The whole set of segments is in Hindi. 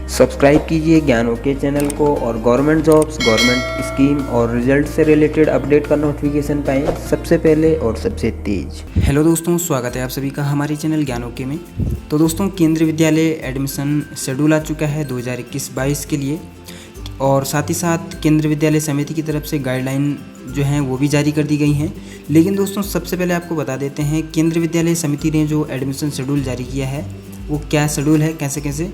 सब्सक्राइब कीजिए ज्ञान ओके चैनल को और गवर्नमेंट जॉब्स, गवर्नमेंट स्कीम और रिजल्ट से रिलेटेड अपडेट का नोटिफिकेशन पाएँ सबसे पहले और सबसे तेज। हेलो दोस्तों, स्वागत है आप सभी का हमारे चैनल ज्ञान ओके में। तो दोस्तों, केंद्रीय विद्यालय एडमिशन शेड्यूल आ चुका है 2021-22 के लिए और साथ ही साथ केंद्रीय विद्यालय समिति की तरफ से गाइडलाइन जो हैं वो भी जारी कर दी गई हैं। लेकिन दोस्तों, सबसे पहले आपको बता देते हैं केंद्रीय विद्यालय समिति ने जो एडमिशन शेड्यूल जारी किया है वो क्या शेड्यूल है, कैसे कैसे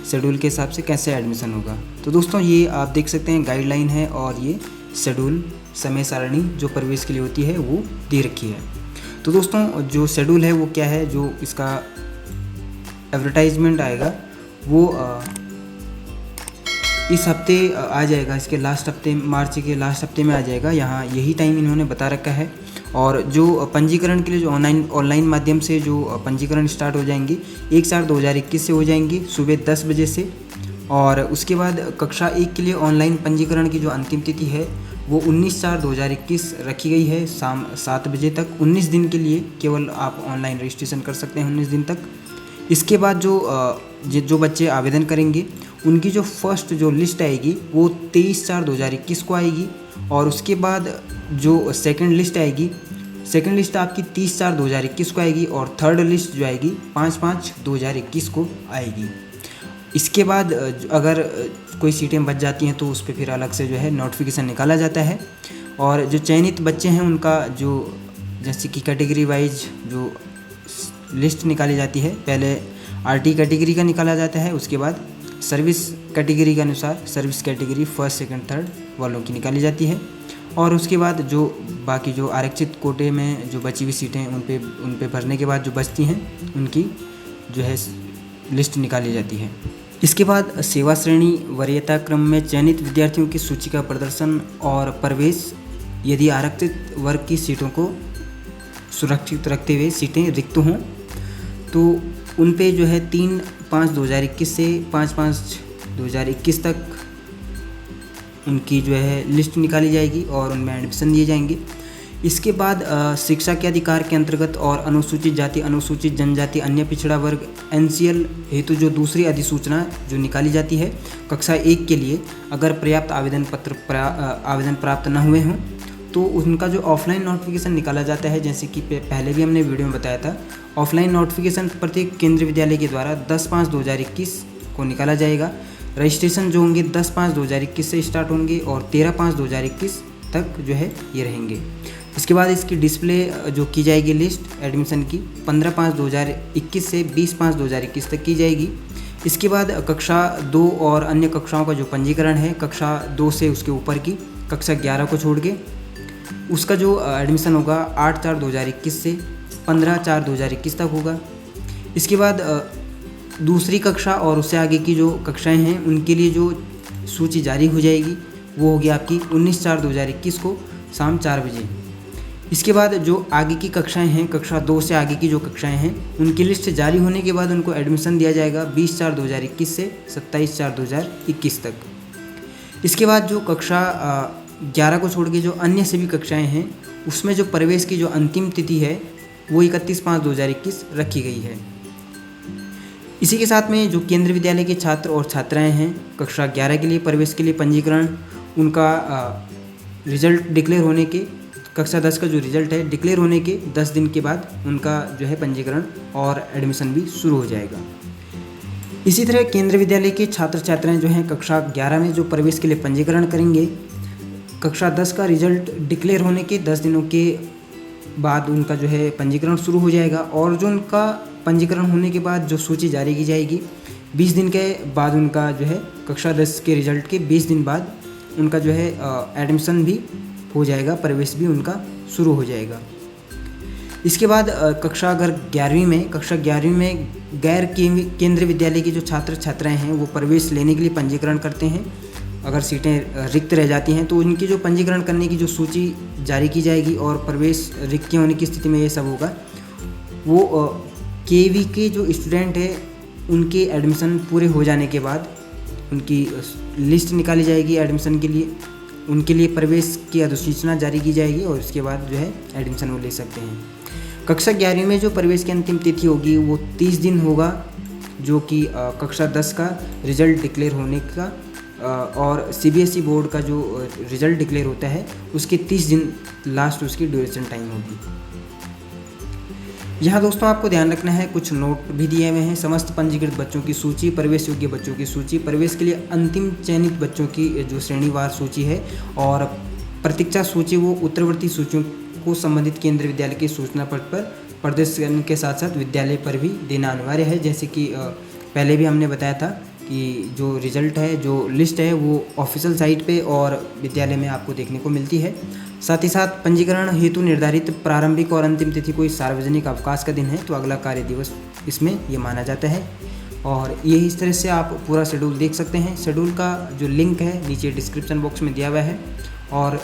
शेड्यूल के हिसाब से कैसे एडमिशन होगा। तो दोस्तों, ये आप देख सकते हैं गाइडलाइन है और ये शेड्यूल समय सारणी जो प्रवेश के लिए होती है वो दे रखी है। तो दोस्तों, जो शेड्यूल है वो क्या है, जो इसका एडवर्टाइजमेंट आएगा वो इस हफ्ते आ जाएगा, इसके लास्ट हफ्ते, मार्च के लास्ट हफ्ते में आ जाएगा। यहाँ यही टाइम इन्होंने बता रखा है। और जो पंजीकरण के लिए जो ऑनलाइन माध्यम से जो पंजीकरण स्टार्ट हो जाएंगे 1/4/2021 से हो जाएंगे सुबह 10 बजे से। और उसके बाद कक्षा 1 के लिए ऑनलाइन पंजीकरण की जो अंतिम तिथि है वो 19/4/2021 रखी गई है, शाम 7 बजे तक। 19 दिन के लिए केवल आप ऑनलाइन रजिस्ट्रेशन कर सकते हैं, 19 दिन तक। इसके बाद जो बच्चे आवेदन करेंगे उनकी जो फर्स्ट जो लिस्ट आएगी वो 23/4/2021 को आएगी। और उसके बाद जो सेकंड लिस्ट आएगी, सेकंड लिस्ट आपकी 30/4/2021 को आएगी और थर्ड लिस्ट जो आएगी 5/5/2021 को आएगी। इसके बाद अगर कोई सीटें बच जाती हैं तो उस पर फिर अलग से जो है नोटिफिकेशन निकाला जाता है। और जो चयनित बच्चे हैं उनका जो जैसे कि कैटेगरी वाइज जो लिस्ट निकाली जाती है, पहले आरटी कैटेगरी का निकाला जाता है, उसके बाद सर्विस कैटेगरी के अनुसार service category first second third वालों की निकाली जाती है। और उसके बाद जो बाकी जो आरक्षित कोटे में जो बची हुई सीटें उन पे भरने के बाद जो बचती हैं उनकी जो है लिस्ट निकाली जाती है। इसके बाद सेवा श्रेणी वरीयता क्रम में चयनित विद्यार्थियों की सूची का प्रदर्शन और प्रवेश, यदि आरक्षित वर्ग की सीटों को सुरक्षित रखते हुए सीटें रिक्त हों तो उन पे जो है 3/5/2021 से 5/5/2021 तक उनकी जो है लिस्ट निकाली जाएगी और उनमें एडमिशन दिए जाएंगे। इसके बाद शिक्षा के अधिकार के अंतर्गत और अनुसूचित जाति, अनुसूचित जनजाति, अन्य पिछड़ा वर्ग NCL हेतु जो दूसरी अधिसूचना जो निकाली जाती है कक्षा 1 के लिए, अगर पर्याप्त आवेदन प्राप्त न हुए हों तो उनका जो ऑफलाइन नोटिफिकेशन निकाला जाता है, जैसे कि पहले भी हमने वीडियो में बताया था। ऑफलाइन नोटिफिकेशन प्रत्येक केंद्रीय विद्यालय के द्वारा 10/5/2021 को निकाला जाएगा। रजिस्ट्रेशन जो होंगे 10/5/2021 से स्टार्ट होंगे और 13/5/2021 तक जो है ये रहेंगे। इसके बाद इसकी डिस्प्ले जो की जाएगी लिस्ट एडमिशन की 15/5/2021 से 20/5/2021 तक की जाएगी। इसके बाद कक्षा 2 और अन्य कक्षाओं का जो पंजीकरण है, कक्षा 2 से उसके ऊपर की कक्षा 11 को छोड़ के उसका जो एडमिशन होगा 8/4/2021 से 15/4/2021 तक होगा। इसके बाद दूसरी कक्षा और उससे आगे की जो कक्षाएं हैं उनके लिए जो सूची जारी हो जाएगी वो होगी आपकी 19/4/2021 को शाम 4 बजे। इसके बाद जो आगे की कक्षाएं हैं, कक्षा 2 से आगे की जो कक्षाएं हैं उनकी लिस्ट जारी होने के बाद उनको एडमिशन दिया जाएगा 20/4/2021 से 27/4/2021 तक। इसके बाद जो कक्षा 11 को छोड़ के जो अन्य सभी कक्षाएं हैं उसमें जो प्रवेश की जो अंतिम तिथि है वो 31/5/2021 रखी गई है। इसी के साथ में जो केंद्रीय विद्यालय के छात्र और छात्राएं हैं कक्षा 11 के लिए प्रवेश के लिए पंजीकरण, उनका रिजल्ट डिक्लेयर होने के, कक्षा 10 का जो रिजल्ट है डिक्लेयर होने के 10 दिन के बाद उनका जो है पंजीकरण और एडमिशन भी शुरू हो जाएगा। इसी तरह केंद्रीय विद्यालय के छात्र छात्राएं जो हैं कक्षा 11 में जो प्रवेश के लिए पंजीकरण करेंगे, कक्षा 10 का रिजल्ट डिक्लेयर होने के 10 दिनों के बाद उनका जो है पंजीकरण शुरू हो जाएगा। और जो उनका पंजीकरण होने के बाद जो सूची जारी की जाएगी 20 दिन के बाद उनका जो है कक्षा 10 के रिजल्ट के 20 दिन बाद उनका जो है एडमिशन भी हो जाएगा, प्रवेश भी उनका शुरू हो जाएगा। इसके बाद कक्षा 11वीं में गैर केंद्रीय विद्यालय के जो छात्र छात्राएं हैं वो प्रवेश लेने के लिए पंजीकरण करते हैं। अगर सीटें रिक्त रह जाती हैं तो उनकी जो पंजीकरण करने की जो सूची जारी की जाएगी और प्रवेश रिक्त होने की स्थिति में ये सब होगा। वो KV के जो स्टूडेंट है उनके एडमिशन पूरे हो जाने के बाद उनकी लिस्ट निकाली जाएगी एडमिशन के लिए, उनके लिए प्रवेश की अधिसूचना जारी की जाएगी और उसके बाद जो है एडमिशन वो ले सकते हैं। कक्षा 11वीं में जो प्रवेश की अंतिम तिथि होगी वो 30 दिन होगा जो कि कक्षा 10 का रिज़ल्ट डिक्लेयर होने का और सीबीएसई बोर्ड का जो रिज़ल्ट डिक्लेयर होता है उसके 30 दिन लास्ट उसकी ड्यूरेशन टाइम होगी। यहाँ दोस्तों आपको ध्यान रखना है, कुछ नोट भी दिए हुए हैं। समस्त पंजीकृत बच्चों की सूची, प्रवेश योग्य बच्चों की सूची, प्रवेश के लिए अंतिम चयनित बच्चों की जो श्रेणीवार सूची है और प्रतीक्षा सूची वो उत्तरवर्ती सूचियों को संबंधित केंद्रीय विद्यालय के सूचना पट पर प्रदर्शन के साथ साथ विद्यालय पर भी देना अनिवार्य है। जैसे कि पहले भी हमने बताया था कि जो रिज़ल्ट है, जो लिस्ट है वो ऑफिशियल साइट पे और विद्यालय में आपको देखने को मिलती है। साथ ही साथ पंजीकरण हेतु निर्धारित प्रारंभिक और अंतिम तिथि कोई सार्वजनिक अवकाश का दिन है तो अगला कार्य दिवस इसमें ये माना जाता है। और ये इस तरह से आप पूरा शेड्यूल देख सकते हैं। शेड्यूल का जो लिंक है नीचे डिस्क्रिप्शन बॉक्स में दिया हुआ है और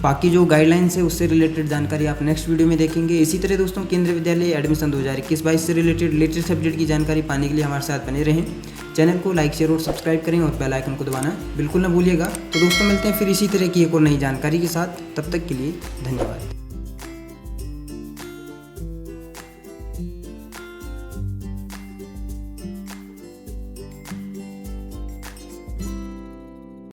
बाकी जो गाइडलाइंस है उससे रिलेटेड जानकारी आप नेक्स्ट वीडियो में देखेंगे। इसी तरह दोस्तों केंद्रीय विद्यालय एडमिशन 2021-22 से रिलेटेड लेटेस्ट अपडेट की जानकारी पाने के लिए हमारे साथ बने रहें। चैनल को लाइक, शेयर और सब्सक्राइब करें और बेल आइकन को दबाना बिल्कुल ना भूलिएगा। तो दोस्तों मिलते हैं फिर इसी तरह की एक और नई जानकारी के साथ, तब तक के लिए धन्यवाद।